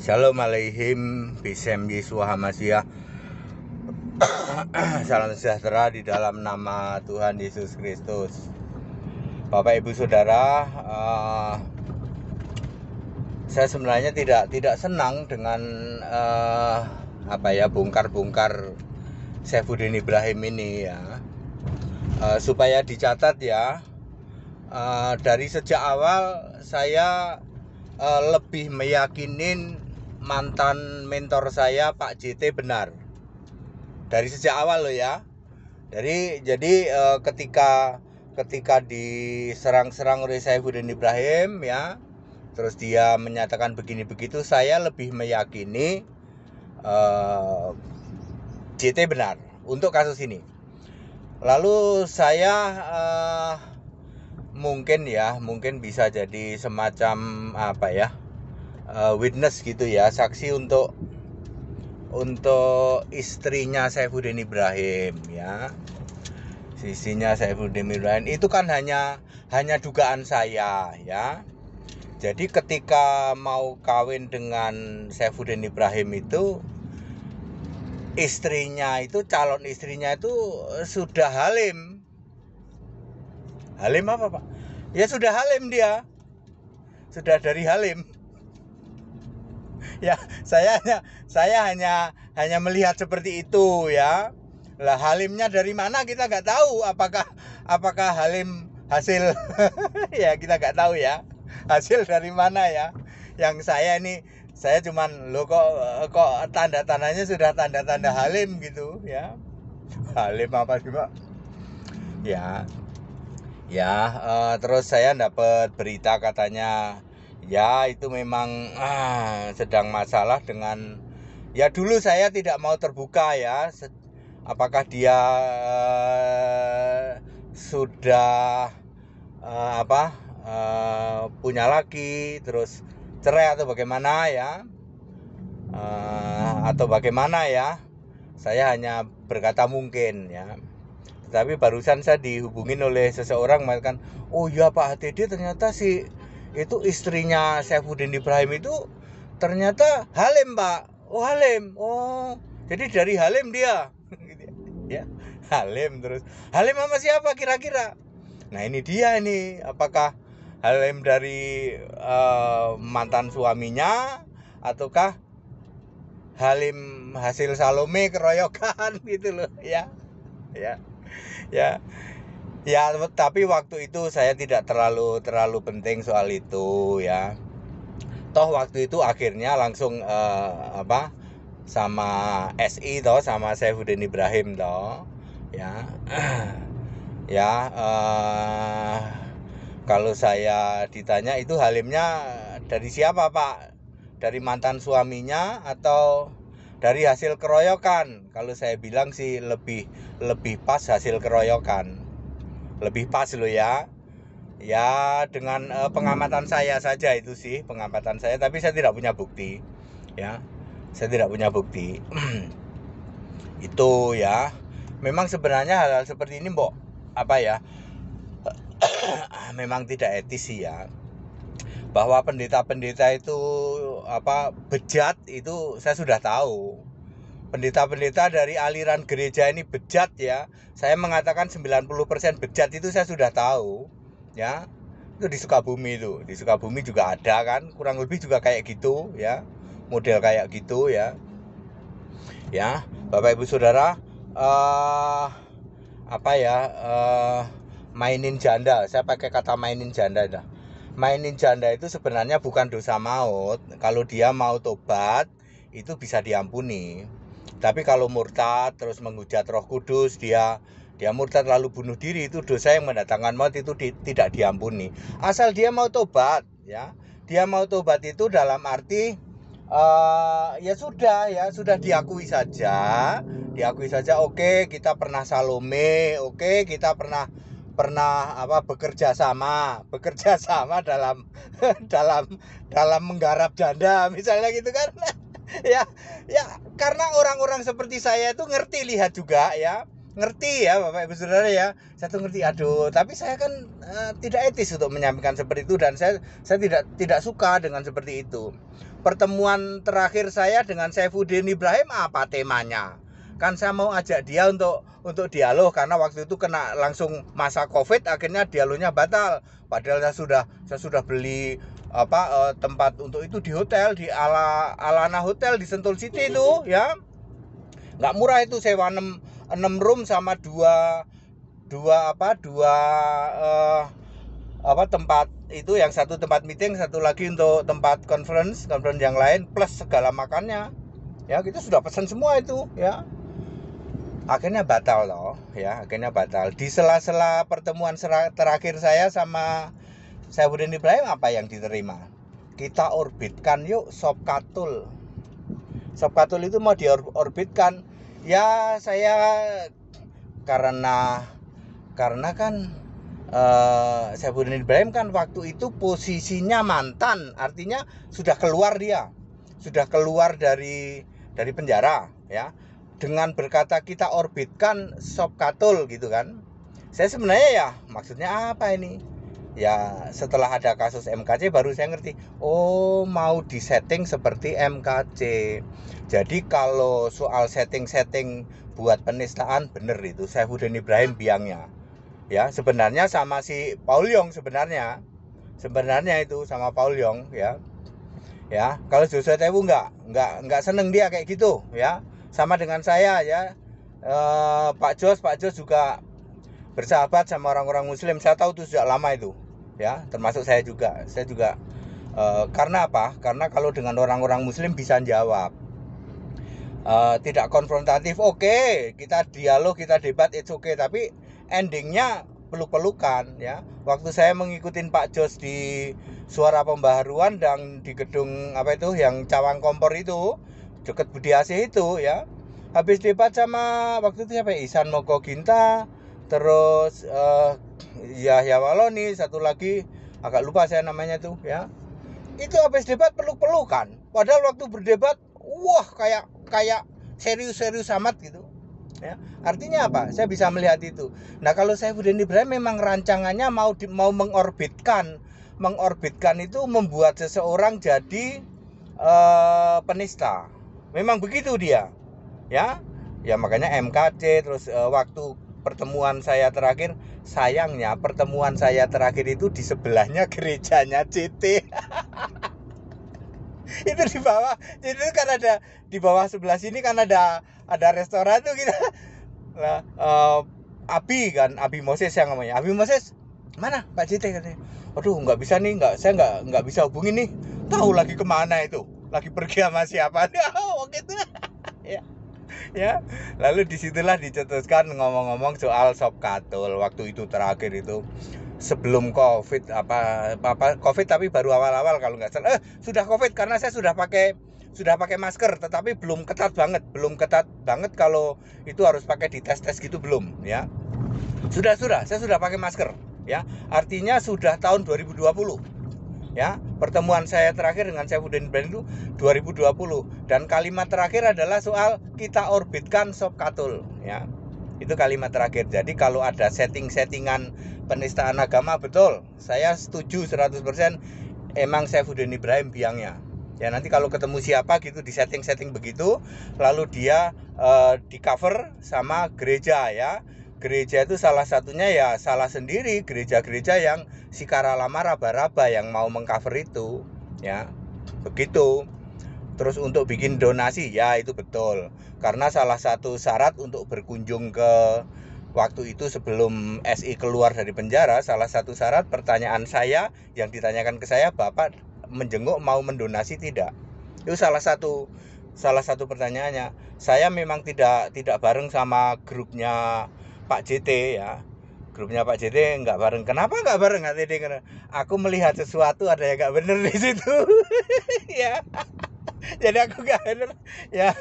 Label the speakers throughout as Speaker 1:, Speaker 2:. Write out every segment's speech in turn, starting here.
Speaker 1: Shalom alaihim bisem Yesua Hamasiah. Salam sejahtera di dalam nama Tuhan Yesus Kristus. Bapak Ibu Saudara, saya sebenarnya tidak senang dengan bongkar-bongkar Saifuddin Ibrahim ini ya. Supaya dicatat ya, dari sejak awal saya lebih meyakinin mantan mentor saya Pak JT benar. Dari sejak awal loh ya. Jadi ketika diserang-serang oleh Saifuddin Ibrahim ya, terus dia menyatakan begini begitu, saya lebih meyakini JT benar untuk kasus ini. Lalu saya mungkin bisa jadi semacam witness gitu ya, saksi untuk istrinya Saifuddin Ibrahim ya. Sisinya Saifuddin Ibrahim itu kan hanya dugaan saya ya. Jadi ketika mau kawin dengan Saifuddin Ibrahim itu, calon istrinya itu sudah halim. Halim apa Pak? Ya sudah halim dia. Sudah dari halim. Ya, saya hanya melihat seperti itu ya. Lah halimnya dari mana kita nggak tahu. Apakah halim hasil ya kita nggak tahu ya. Hasil dari mana ya. Yang saya cuman kok tanda-tandanya sudah tanda-tanda halim gitu ya. Halim apa sih Pak? Terus saya dapat berita katanya ya itu memang sedang masalah dengan ya. Dulu saya tidak mau terbuka ya, apakah dia sudah punya laki terus cerai atau bagaimana ya, saya hanya berkata mungkin ya. Tapi barusan saya dihubungin oleh seseorang mengatakan, oh iya Pak HTD, ternyata itu istrinya Saifuddin Ibrahim itu ternyata halim Pak. Oh halim, oh jadi dari halim dia ya. Halim, terus halim sama siapa kira-kira? Nah ini dia ini, apakah halim dari mantan suaminya ataukah halim hasil Salome keroyokan gitu loh ya. Tapi waktu itu saya tidak terlalu penting soal itu ya. Toh waktu itu akhirnya langsung sama SI toh, sama Saifuddin Ibrahim toh ya. Kalau saya ditanya itu halimnya dari siapa Pak? Dari mantan suaminya atau dari hasil keroyokan? Kalau saya bilang sih lebih pas hasil keroyokan. Lebih pas loh ya. Ya dengan pengamatan saya saja itu sih, pengamatan saya, tapi saya tidak punya bukti. Ya. Saya tidak punya bukti. Itu ya. Memang sebenarnya hal-hal seperti ini memang tidak etis sih ya. Bahwa pendeta-pendeta itu bejat itu saya sudah tahu. Pendeta-pendeta dari aliran gereja ini bejat ya. Saya mengatakan 90% bejat itu saya sudah tahu ya. Itu di Sukabumi itu. Di Sukabumi juga ada kan, kurang lebih juga kayak gitu ya. Model kayak gitu ya. Ya, Bapak Ibu Saudara, mainin janda. Saya pakai kata mainin janda dah. Mainin janda itu sebenarnya bukan dosa maut. Kalau dia mau tobat itu bisa diampuni. Tapi kalau murtad terus menghujat Roh Kudus, dia murtad lalu bunuh diri, itu dosa yang mendatangkan maut, itu tidak diampuni. Asal dia mau tobat ya. Dia mau tobat itu dalam arti sudah diakui saja. Oke, kita pernah Salome, oke, kita pernah bekerja sama dalam dalam menggarap janda misalnya gitu kan. ya karena orang-orang seperti saya itu ngerti lihat juga ya, ngerti ya Bapak Ibu Saudara ya, saya tuh ngerti. Aduh, tapi saya kan tidak etis untuk menyampaikan seperti itu, dan saya tidak suka dengan seperti itu. Pertemuan terakhir saya dengan Saifuddin Ibrahim apa temanya? Kan saya mau ajak dia untuk dialog, karena waktu itu kena langsung masa Covid, akhirnya dialognya batal. Padahal saya sudah beli tempat untuk itu di hotel, di Alana Hotel di Sentul City itu ya. Nggak murah itu, sewa 6 room sama dua tempat itu, yang satu tempat meeting, satu lagi untuk tempat conference yang lain, plus segala makannya ya. Kita sudah pesan semua itu ya, akhirnya batal loh ya, akhirnya batal. Di sela-sela pertemuan terakhir saya sama Saifuddin Ibrahim, apa yang diterima? Kita orbitkan yuk Sopkatul. Sopkatul itu mau diorbitkan ya. Saya karena kan Saifuddin Ibrahim kan waktu itu posisinya mantan, artinya sudah keluar dari penjara ya. Dengan berkata kita orbitkan Sopkatul gitu kan, saya sebenarnya ya maksudnya apa ini ya. Setelah ada kasus MKC baru saya ngerti, oh mau disetting seperti MKC. Jadi kalau soal setting buat penistaan, bener itu Saifuddin Ibrahim biangnya ya. Sebenarnya sama si Paul Yong, sebenarnya itu sama Paul Yong ya. Kalau Joshua Tewu nggak seneng dia kayak gitu ya. Sama dengan saya ya. Pak Jos juga bersahabat sama orang-orang Muslim. Saya tahu itu sejak lama itu ya, termasuk saya juga karena apa? Karena kalau dengan orang-orang Muslim bisa jawab, tidak konfrontatif, oke, kita dialog, kita debat, it's okay, tapi endingnya peluk-pelukan ya. Waktu saya mengikutin Pak Jos di Suara Pembaharuan dan di gedung yang Cawang Kompor itu, dekat Budi Asih itu ya, habis debat sama waktu itu siapa, Ihsan Mokoginta, terus Yahya Waloni, satu lagi agak lupa saya namanya tuh ya. Itu habis debat peluk-pelukan, padahal waktu berdebat wah kayak serius-serius amat gitu ya. Artinya apa? Saya bisa melihat itu. Nah, kalau Saifuddin Ibrahim memang rancangannya mau mengorbitkan itu, membuat seseorang jadi penista. Memang begitu dia ya makanya MKC. Terus waktu pertemuan saya terakhir, sayangnya pertemuan saya terakhir itu di sebelahnya gerejanya CT. Itu di bawah, jadi itu kan ada di bawah sebelah sini kan ada restoran tuh kita lah. Abi Moses yang namanya, Abi Moses mana Pak JT katanya. Aduh, nggak bisa nih, saya nggak bisa hubungin nih, tahu lagi kemana itu, lagi pergi sama siapa. Oh gitu ya. Lalu disitulah dicetuskan ngomong-ngomong soal Sopkatul. Waktu itu terakhir itu sebelum Covid, Covid tapi baru awal-awal kalau nggak salah. Sudah Covid karena saya sudah pakai masker, tetapi belum ketat banget kalau itu harus pakai dites gitu, belum ya. Sudah saya sudah pakai masker ya. Artinya sudah tahun 2020 ya. Pertemuan saya terakhir dengan Saifuddin Ibrahim itu 2020, dan kalimat terakhir adalah soal kita orbitkan Sopkatul ya. Itu kalimat terakhir. Jadi kalau ada settingan penistaan agama, betul, saya setuju 100%, emang Saifuddin Ibrahim biangnya ya. Nanti kalau ketemu siapa gitu di setting begitu, lalu dia di cover sama gereja ya. Gereja itu salah satunya ya salah sendiri, gereja-gereja yang Sikara Lama Raba-Raba yang mau mengcover itu ya, begitu. Terus untuk bikin donasi ya itu betul, karena salah satu syarat untuk berkunjung ke waktu itu sebelum SI keluar dari penjara, salah satu syarat pertanyaan saya yang ditanyakan ke saya, Bapak menjenguk mau mendonasi tidak? Itu salah satu pertanyaannya. Saya memang tidak bareng sama grupnya Pak JT ya. Grupnya Pak JT nggak bareng. Kenapa nggak bareng JT? Karena aku melihat sesuatu ada yang nggak bener di situ. Ya. Jadi aku nggak bener ya.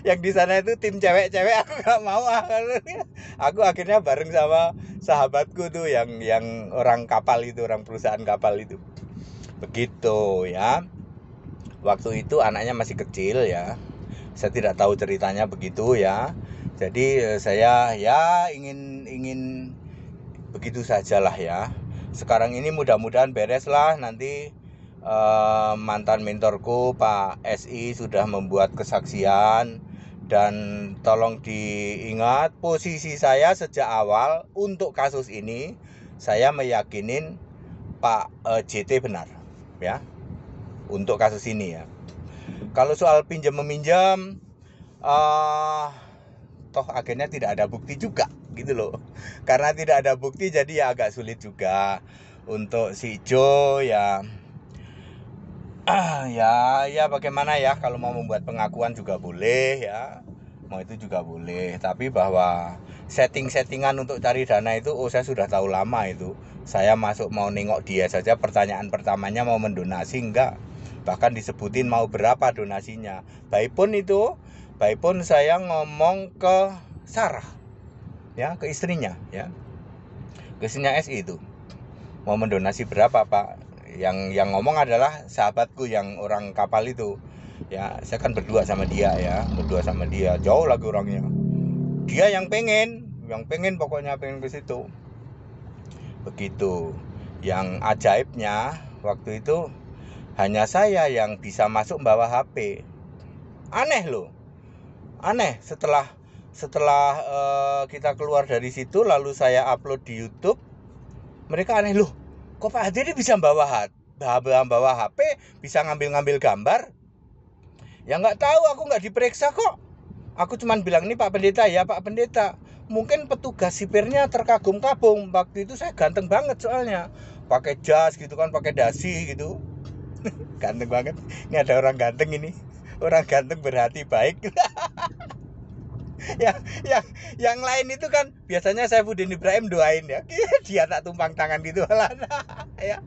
Speaker 1: Yang di sana itu tim cewek-cewek, aku nggak mau. Aku akhirnya bareng sama sahabatku tuh yang orang kapal itu, orang perusahaan kapal itu. Begitu ya. Waktu itu anaknya masih kecil ya. Saya tidak tahu ceritanya begitu ya. Jadi saya ya ingin begitu sajalah ya. Sekarang ini mudah-mudahan beres lah, nanti mantan mentorku Pak SI sudah membuat kesaksian. Dan tolong diingat, posisi saya sejak awal untuk kasus ini, saya meyakinin Pak JT benar ya untuk kasus ini ya. Kalau soal pinjam meminjam, toh akhirnya tidak ada bukti juga gitu loh. Karena tidak ada bukti jadi ya agak sulit juga untuk si Jo ya. Ya bagaimana ya, kalau mau membuat pengakuan juga boleh ya. Mau itu juga boleh, tapi bahwa setting-settingan untuk cari dana itu saya sudah tahu lama itu. Saya masuk mau nengok dia saja, pertanyaan pertamanya mau mendonasi enggak. Bahkan disebutin mau berapa donasinya. Baik pun saya ngomong ke Sarah ya, ke istrinya ya. Ke istrinya SI itu. Mau mendonasi berapa, Pak? Yang ngomong adalah sahabatku yang orang kapal itu. Ya, saya kan berdua sama dia ya, jauh lagi orangnya. Dia yang pengen pokoknya pengen ke situ. Begitu. Yang ajaibnya waktu itu hanya saya yang bisa masuk bawa HP. Aneh loh. Aneh, setelah kita keluar dari situ lalu saya upload di YouTube, mereka aneh loh. Kok Pak Hadi bisa bawa HP, bisa ngambil gambar? Ya nggak tahu, aku nggak diperiksa kok. Aku cuma bilang, ini Pak Pendeta ya, Pak Pendeta. Mungkin petugas sipirnya terkagum-kagum. Waktu itu saya ganteng banget soalnya. Pakai jas gitu kan, pakai dasi gitu. Ganteng banget. Ini ada orang ganteng ini. Orang ganteng berhati baik. yang lain itu kan biasanya Saifuddin Ibrahim doain ya. Dia tak tumpang tangan gitu lah. Ya.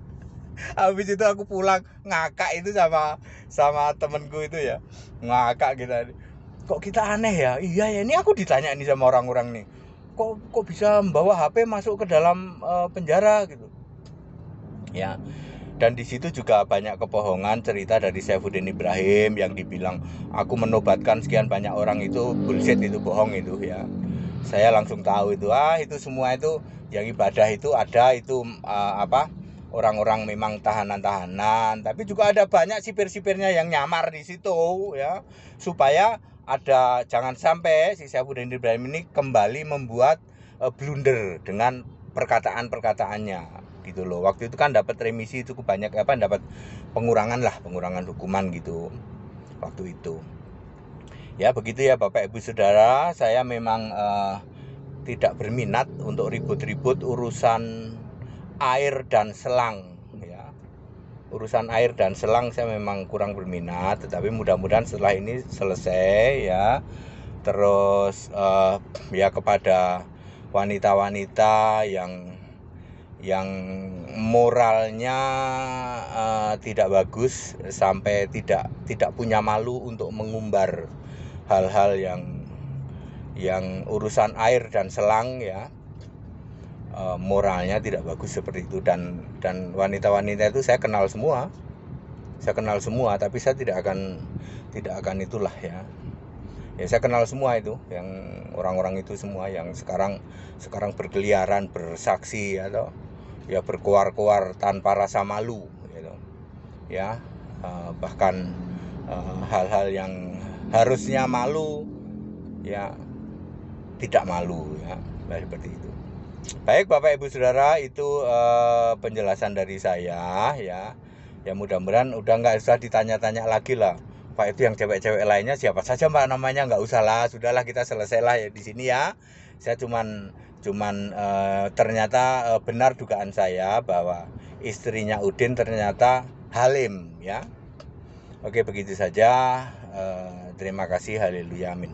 Speaker 1: Habis itu aku pulang ngakak itu sama temenku itu ya. Ngakak kita. Kok kita aneh ya? Iya ya, ini aku ditanya nih sama orang-orang nih. Kok bisa membawa HP masuk ke dalam penjara gitu. Ya. Dan di situ juga banyak kebohongan cerita dari Saifuddin Ibrahim yang dibilang aku menobatkan sekian banyak orang, itu bullshit, itu bohong itu ya. Saya langsung tahu itu itu semua itu yang ibadah itu ada itu orang-orang memang tahanan-tahanan, tapi juga ada banyak sipir-sipirnya yang nyamar di situ ya, supaya jangan sampai si Saifuddin Ibrahim ini kembali membuat blunder dengan perkataan-perkataannya gitu loh. Waktu itu kan dapat remisi cukup banyak, dapat pengurangan hukuman gitu waktu itu. Ya begitu ya Bapak Ibu Saudara, saya memang tidak berminat untuk ribut-ribut urusan air dan selang ya. Urusan air dan selang saya memang kurang berminat, tetapi mudah-mudahan setelah ini selesai ya. Terus ya kepada wanita-wanita yang moralnya tidak bagus sampai tidak punya malu untuk mengumbar hal-hal yang urusan air dan selang ya, moralnya tidak bagus seperti itu. Dan wanita-wanita itu saya kenal semua, tapi saya tidak akan itulah ya. Ya saya kenal semua itu, yang orang-orang itu semua yang sekarang berkeliaran bersaksi atau ya berkuar-kuar tanpa rasa malu gitu. Ya bahkan hal-hal yang harusnya malu ya tidak malu ya, seperti itu. Baik Bapak Ibu Saudara, itu penjelasan dari saya ya. Ya mudah-mudahan udah nggak usah ditanya-tanya lagi lah. Pak itu yang cewek-cewek lainnya siapa saja Mbak namanya, nggak usah lah, sudahlah kita selesailah ya di sini ya. Saya cuman ternyata benar dugaan saya bahwa istrinya Udin ternyata Halim ya. Oke begitu saja. Terima kasih, haleluya, amin.